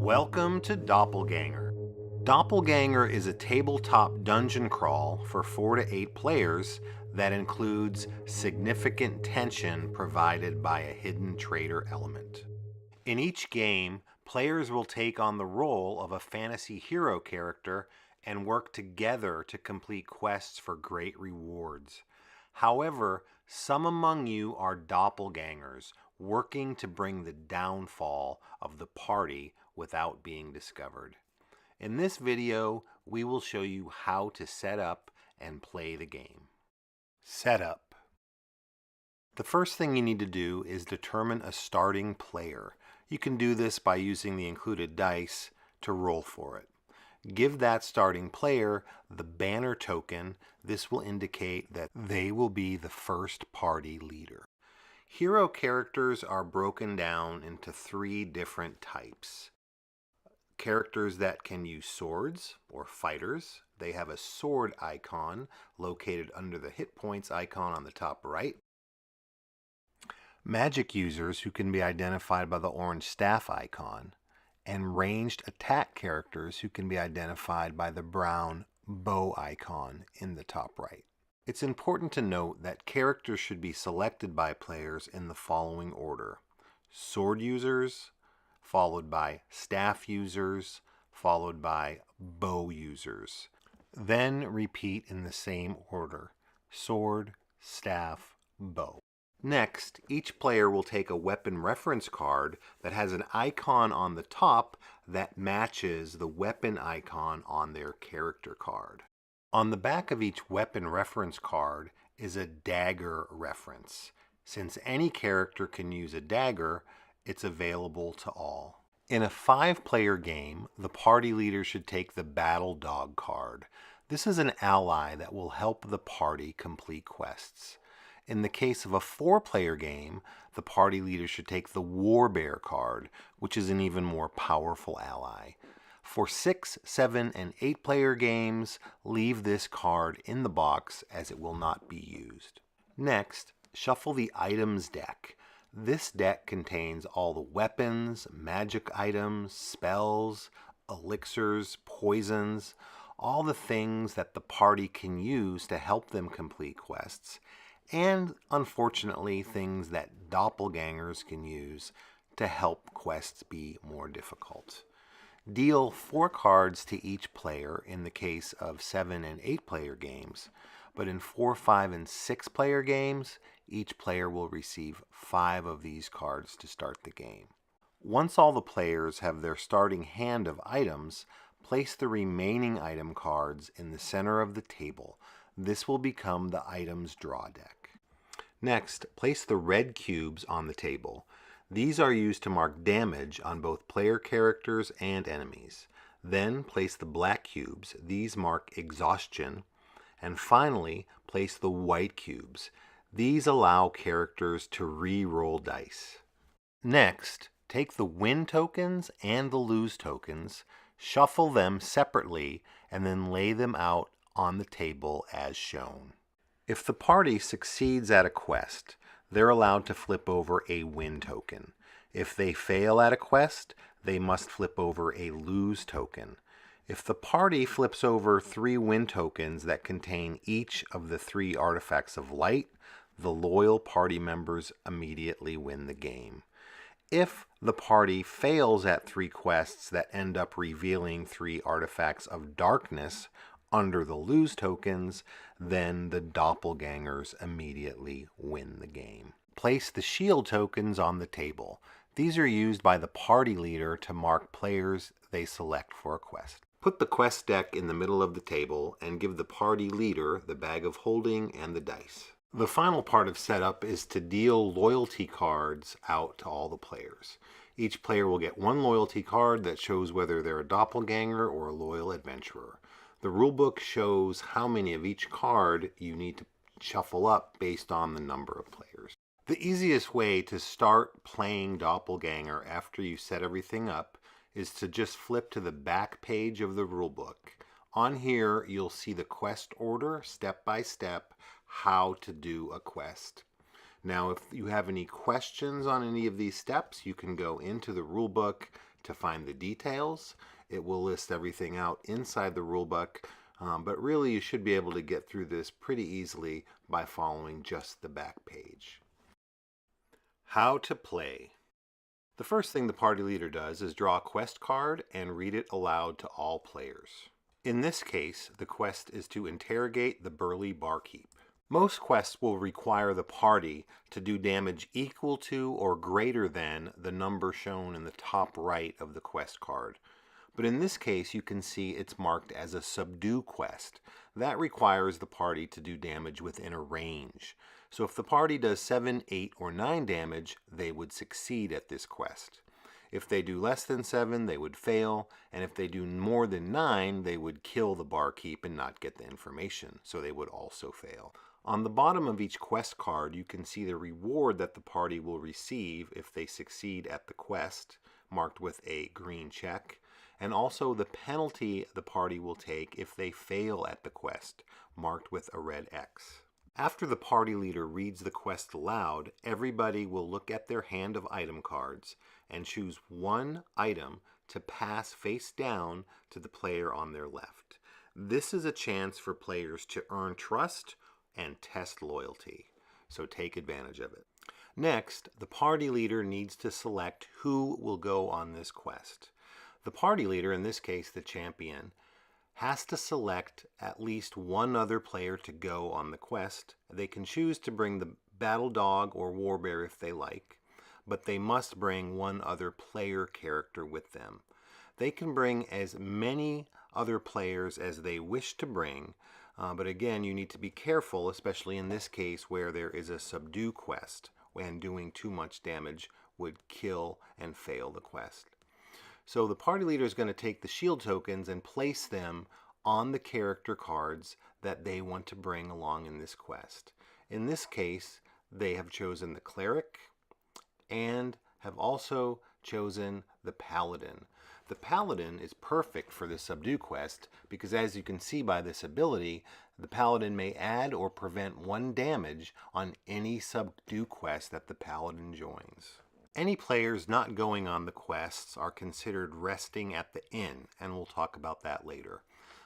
Welcome to Doppelgänger. Doppelgänger is a tabletop dungeon crawl for 4 to 8 players that includes significant tension provided by a hidden traitor element. In each game, players will take on the role of a fantasy hero character and work together to complete quests for great rewards. However, some among you are doppelgangers, working to bring the downfall of the party without being discovered. In this video, we will show you how to set up and play the game. Setup. The first thing you need to do is determine a starting player. You can do this by using the included dice to roll for it. Give that starting player the banner token. This will indicate that they will be the first party leader. Hero characters are broken down into 3 different types. Characters that can use swords or fighters. They have a sword icon located under the hit points icon on the top right. Magic users who can be identified by the orange staff icon, and ranged attack characters who can be identified by the brown bow icon in the top right. It's important to note that characters should be selected by players in the following order: sword users, followed by staff users, followed by bow users. Then repeat in the same order: sword, staff, bow. Next, each player will take a weapon reference card that has an icon on the top that matches the weapon icon on their character card. On the back of each weapon reference card is a dagger reference. Since any character can use a dagger, it's available to all. In a 5-player game, the party leader should take the battle dog card. This is an ally that will help the party complete quests. In the case of a 4-player game, the party leader should take the War Bear card, which is an even more powerful ally. For 6, 7, and 8-player games, leave this card in the box as it will not be used. Next, shuffle the items deck. This deck contains all the weapons, magic items, spells, elixirs, poisons, all the things that the party can use to help them complete quests, and unfortunately things that doppelgangers can use to help quests be more difficult. Deal 4 cards to each player in the case of 7 and 8-player games, but in 4, 5, and 6-player games, each player will receive 5 of these cards to start the game. Once all the players have their starting hand of items, place the remaining item cards in the center of the table. This will become the items draw deck. Next, place the red cubes on the table. These are used to mark damage on both player characters and enemies. Then place the black cubes. These mark exhaustion. And finally, place the white cubes. These allow characters to re-roll dice. Next, take the win tokens and the lose tokens, shuffle them separately, and then lay them out on the table as shown. If the party succeeds at a quest, they're allowed to flip over a win token. If they fail at a quest, they must flip over a lose token. If the party flips over 3 win tokens that contain each of the 3 artifacts of light, the loyal party members immediately win the game. If the party fails at 3 quests that end up revealing 3 artifacts of darkness under the lose tokens, then the doppelgangers immediately win the game. Place the shield tokens on the table. These are used by the party leader to mark players they select for a quest. Put the quest deck in the middle of the table and give the party leader the bag of holding and the dice. The final part of setup is to deal loyalty cards out to all the players. Each player will get 1 loyalty card that shows whether they're a doppelganger or a loyal adventurer. The rulebook shows how many of each card you need to shuffle up based on the number of players. The easiest way to start playing Doppelgänger after you set everything up is to just flip to the back page of the rulebook. On here, you'll see the quest order, step by step, how to do a quest. Now, if you have any questions on any of these steps, you can go into the rulebook, to find the details. It will list everything out inside the rulebook, but really you should be able to get through this pretty easily by following just the back page. How to play. The first thing the party leader does is draw a quest card and read it aloud to all players. In this case, the quest is to interrogate the burly barkeep. Most quests will require the party to do damage equal to or greater than the number shown in the top right of the quest card. But in this case, you can see it's marked as a subdue quest. That requires the party to do damage within a range. So if the party does 7, 8, or 9 damage, they would succeed at this quest. If they do less than 7, they would fail, and if they do more than 9, they would kill the barkeep and not get the information, so they would also fail. On the bottom of each quest card, you can see the reward that the party will receive if they succeed at the quest, marked with a green check, and also the penalty the party will take if they fail at the quest, marked with a red X. After the party leader reads the quest aloud, everybody will look at their hand of item cards and choose one item to pass face down to the player on their left. This is a chance for players to earn trust and test loyalty, so take advantage of it. Next, the party leader needs to select who will go on this quest. The party leader, in this case the champion, has to select at least one other player to go on the quest. They can choose to bring the battle dog or warbear if they like, but they must bring one other player character with them. They can bring as many other players as they wish to bring, but again, you need to be careful, especially in this case where there is a subdue quest, when doing too much damage would kill and fail the quest. So the party leader is going to take the shield tokens and place them on the character cards that they want to bring along in this quest. In this case, they have chosen the cleric and have also chosen the paladin. The paladin is perfect for the subdue quest because, as you can see by this ability, the paladin may add or prevent 1 damage on any subdue quest that the paladin joins. Any players not going on the quests are considered resting at the inn, and we'll talk about that later.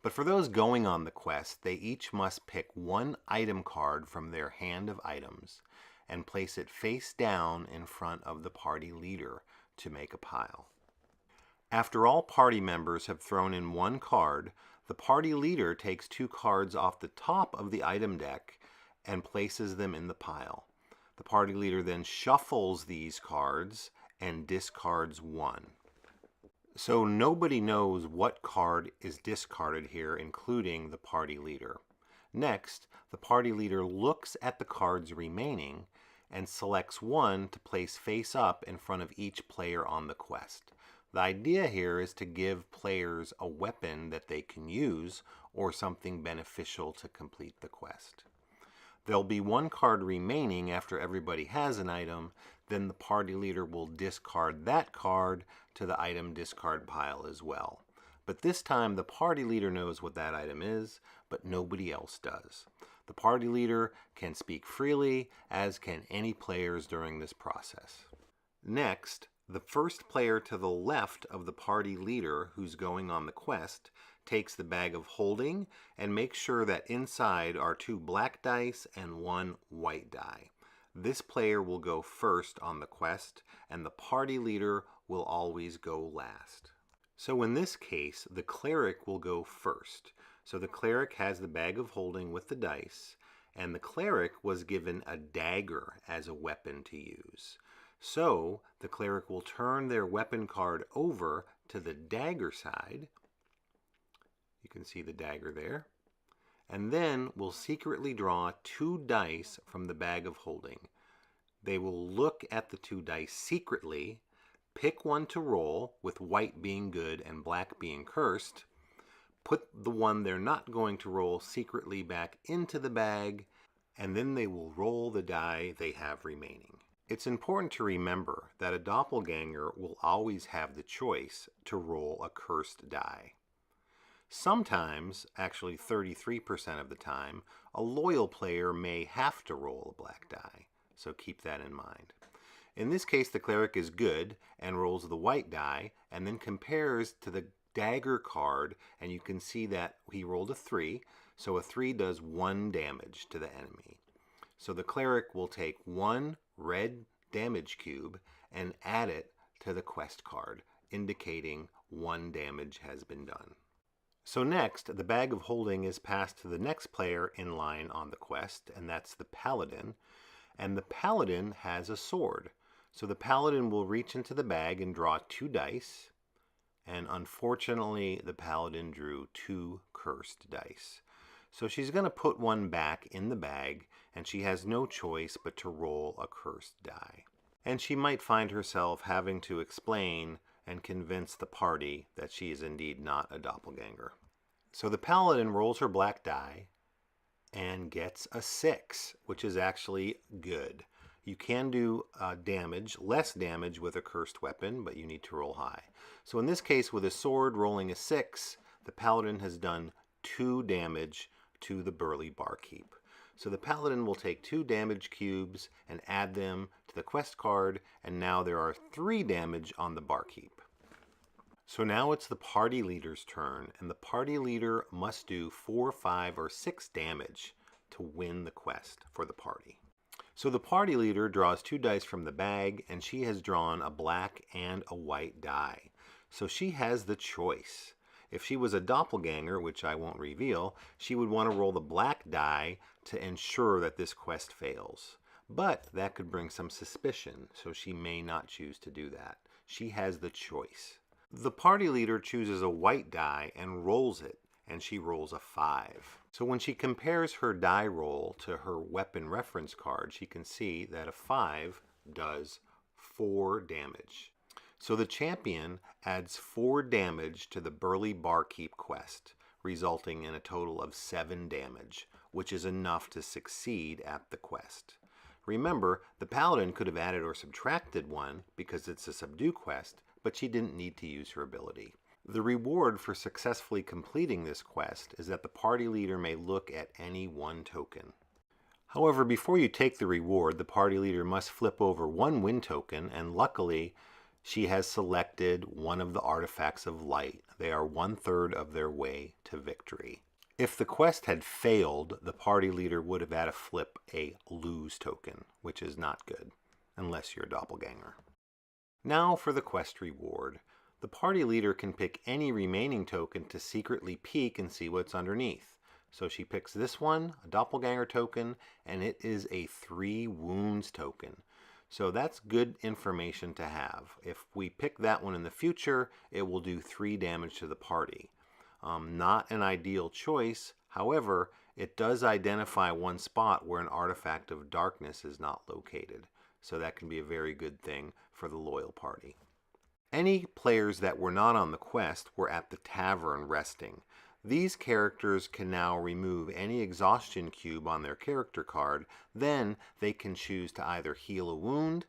But for those going on the quest, they each must pick one item card from their hand of items and place it face down in front of the party leader to make a pile. After all party members have thrown in 1 card, the party leader takes 2 cards off the top of the item deck and places them in the pile. The party leader then shuffles these cards and discards 1. So nobody knows what card is discarded here, including the party leader. Next, the party leader looks at the cards remaining and selects 1 to place face up in front of each player on the quest. The idea here is to give players a weapon that they can use or something beneficial to complete the quest. There'll be 1 card remaining after everybody has an item, then the party leader will discard that card to the item discard pile as well. But this time the party leader knows what that item is, but nobody else does. The party leader can speak freely, as can any players during this process. Next, the first player to the left of the party leader who's going on the quest takes the bag of holding and makes sure that inside are 2 black dice and 1 white die. This player will go first on the quest, and the party leader will always go last. So in this case, the cleric will go first. So the cleric has the bag of holding with the dice, and the cleric was given a dagger as a weapon to use. So the cleric will turn their weapon card over to the dagger side. You can see the dagger there. And then we'll secretly draw 2 dice from the bag of holding. They will look at the 2 dice secretly, pick 1 to roll, with white being good and black being cursed, put the one they're not going to roll secretly back into the bag, and then they will roll the die they have remaining. It's important to remember that a doppelganger will always have the choice to roll a cursed die. Sometimes, actually 33% of the time, a loyal player may have to roll a black die, so keep that in mind. In this case, the cleric is good and rolls the white die and then compares to the dagger card, and you can see that he rolled a 3, so a 3 does 1 damage to the enemy. So the cleric will take 1 red damage cube and add it to the quest card, indicating 1 damage has been done. So next, the bag of holding is passed to the next player in line on the quest, and that's the paladin. And the paladin has a sword. So the paladin will reach into the bag and draw 2 dice. And unfortunately, the paladin drew 2 cursed dice. So she's going to put one back in the bag, and she has no choice but to roll a cursed die. And she might find herself having to explain and convince the party that she is indeed not a doppelganger. So the paladin rolls her black die and gets a 6, which is actually good. You can do damage, less damage with a cursed weapon, but you need to roll high. So in this case, with a sword rolling a 6, the paladin has done 2 damage to the burly barkeep. So the paladin will take 2 damage cubes and add them to the quest card, and now there are 3 damage on the barkeep. So now it's the party leader's turn, and the party leader must do 4, 5, or 6 damage to win the quest for the party. So the party leader draws 2 dice from the bag, and she has drawn a black and a white die. So she has the choice. If she was a doppelganger, which I won't reveal, she would want to roll the black die to ensure that this quest fails. But that could bring some suspicion, so she may not choose to do that. She has the choice. The party leader chooses a white die and rolls it, and she rolls a 5. So when she compares her die roll to her weapon reference card, she can see that a 5 does 4 damage. So the champion adds 4 damage to the burly barkeep quest, resulting in a total of 7 damage, which is enough to succeed at the quest. Remember, the paladin could have added or subtracted 1 because it's a subdue quest, but she didn't need to use her ability. The reward for successfully completing this quest is that the party leader may look at any 1 token. However, before you take the reward, the party leader must flip over 1 win token, and luckily, she has selected one of the artifacts of light. They are 1/3 of their way to victory. If the quest had failed, the party leader would have had to flip a lose token, which is not good, unless you're a doppelganger. Now for the quest reward. The party leader can pick any remaining token to secretly peek and see what's underneath. So she picks this one, a doppelganger token, and it is a 3 wounds token. So that's good information to have. If we pick that one in the future, it will do 3 damage to the party. Not an ideal choice, however, it does identify one spot where an artifact of darkness is not located. So that can be a very good thing for the loyal party. Any players that were not on the quest were at the tavern resting. These characters can now remove any exhaustion cube on their character card. Then they can choose to either heal a wound,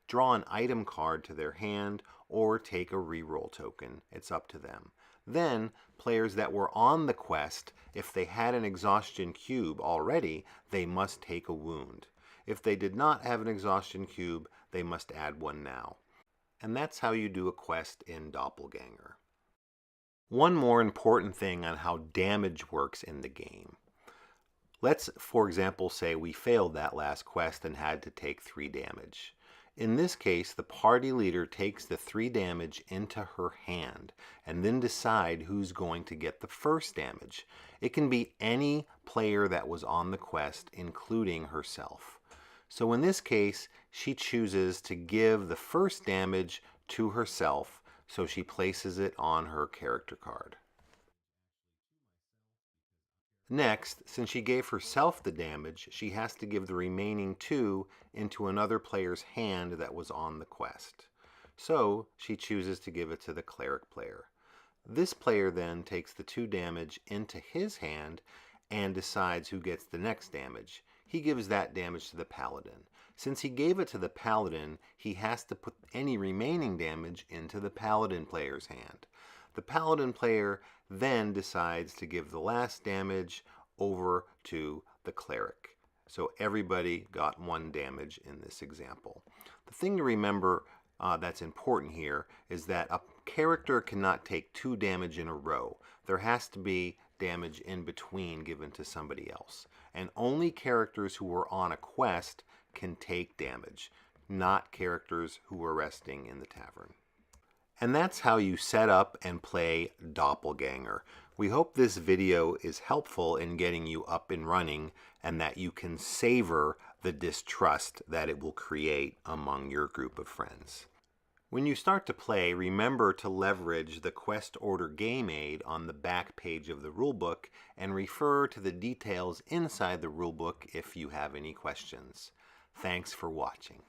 draw an item card to their hand, or take a reroll token. It's up to them. Then, players that were on the quest, if they had an exhaustion cube already, they must take a wound. If they did not have an exhaustion cube, they must add one now. And that's how you do a quest in Doppelgänger. One more important thing on how damage works in the game. Let's, for example, say we failed that last quest and had to take 3 damage. In this case, the party leader takes the 3 damage into her hand and then decide who's going to get the first damage. It can be any player that was on the quest, including herself. So in this case, she chooses to give the first damage to herself, so she places it on her character card. Next, since she gave herself the damage, she has to give the remaining 2 into another player's hand that was on the quest. So she chooses to give it to the cleric player. This player then takes the 2 damage into his hand and decides who gets the next damage. He gives that damage to the paladin. Since he gave it to the paladin, he has to put any remaining damage into the paladin player's hand. The paladin player then decides to give the last damage over to the cleric. So everybody got 1 damage in this example. The thing to remember that's important here is that a character cannot take 2 damage in a row. There has to be damage in between given to somebody else. And only characters who are on a quest can take damage, not characters who are resting in the tavern. And that's how you set up and play Doppelgänger. We hope this video is helpful in getting you up and running and that you can savor the distrust that it will create among your group of friends. When you start to play, remember to leverage the quest order game aid on the back page of the rulebook and refer to the details inside the rulebook if you have any questions. Thanks for watching.